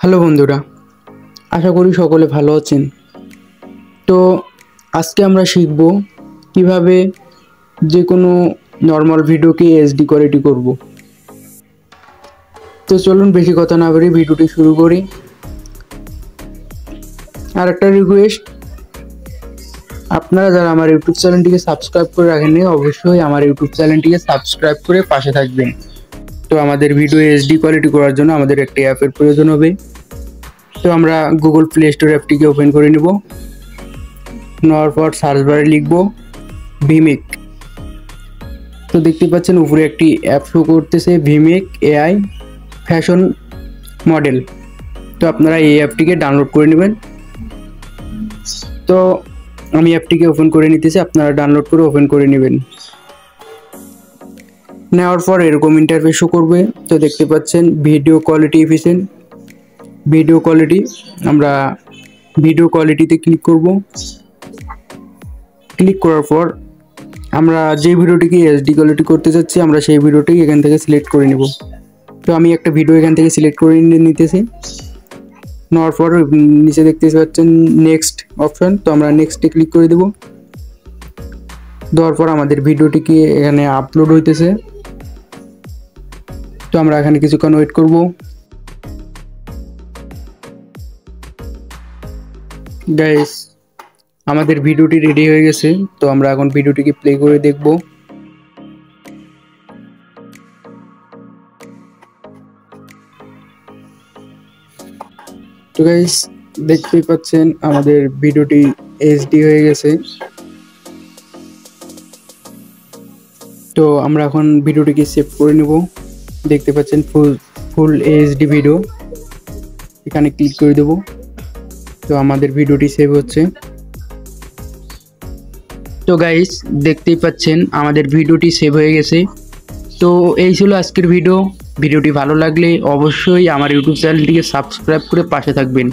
Hello বন্ধুরা, আশা করি সকলে ভালো আছেন। তো আজকে আমরা শিখব কিভাবে যে কোনো নর্মাল ভিডিওকে এইচডি কোয়ালিটি করব। তো চলুন বেশি কথা না বলে ভিডিওটি শুরু করি। আর একটা রিকোয়েস্ট, আপনারা যারা আমার ইউটিউব চ্যানেলটিকে সাবস্ক্রাইব করে রাখেননি অবশ্যই আমার ইউটিউব চ্যানেলটিকে সাবস্ক্রাইব করে পাশে থাকবেন। তো আমাদের ভিডিও এইচডি কোয়ালিটি করার জন্য আমাদের একটা অ্যাপের প্রয়োজন হবে। তো আমরা গুগল প্লে স্টোর অ্যাপটিকে ওপেন করে নেব। নেওয়ার পর সার্চ বারে লিখব ভিমেক। তো দেখতে পাচ্ছেন উপরে একটি অ্যাপ শো করতেছে, ভিমেক এআই ফ্যাশন মডেল। তো আপনারা এই অ্যাপটিকে ডাউনলোড করে নেবেন। তো আমি অ্যাপটিকে ওপেন করে নিতেছি, আপনারা ডাউনলোড করে ওপেন করে নেবেন। নেওয়ার পর এরকম ইন্টারফেস শো করবে। তো দেখতে পাচ্ছেন video quality efficient, video quality. আমরা ভিডিও কোয়ালিটিতে ক্লিক করব। ক্লিক করার পর আমরা যে ভিডিওটিকে এইচডি কোয়ালিটি করতে চাচ্ছি আমরা সেই ভিডিওটি এখান থেকে সিলেক্ট করে নেব। তো আমি একটা ভিডিও এখান থেকে সিলেক্ট করে নিতেছি। নেওয়ার পর নিচে দেখতে পাচ্ছেন নেক্সট অপশন, তো আমরা নেক্সটে ক্লিক করে দেব। দেওয়ার পর আমাদের ভিডিওটিকে এখানে আপলোড হইতেছে। তো আমরা এখানে কিছুক্ষণ ওয়েট করব। গাইস, আমাদের ভিডিওটি রেডি হয়ে গেছে। তো আমরা এখন ভিডিওটিকে প্লে করে দেখব। তো গাইস, দেখতেই পাচ্ছেন আমাদের ভিডিওটি এইচডি হয়ে গেছে। তো আমরা এখন ভিডিওটিকে সেভ করে নেব। দেখতে পাচ্ছেন ফুল এইচডি ভিডিও, এখানে ক্লিক করে দেব। তো আমাদের ভিডিওটি সেভ হচ্ছে। তো গাইস, দেখতেই পাচ্ছেন আমাদের ভিডিওটি সেভ হয়ে গেছে। তো এই ছিল আজকের ভিডিওটি ভালো লাগলে অবশ্যই আমার ইউটিউব চ্যানেলটিকে সাবস্ক্রাইব করে পাশে থাকবেন।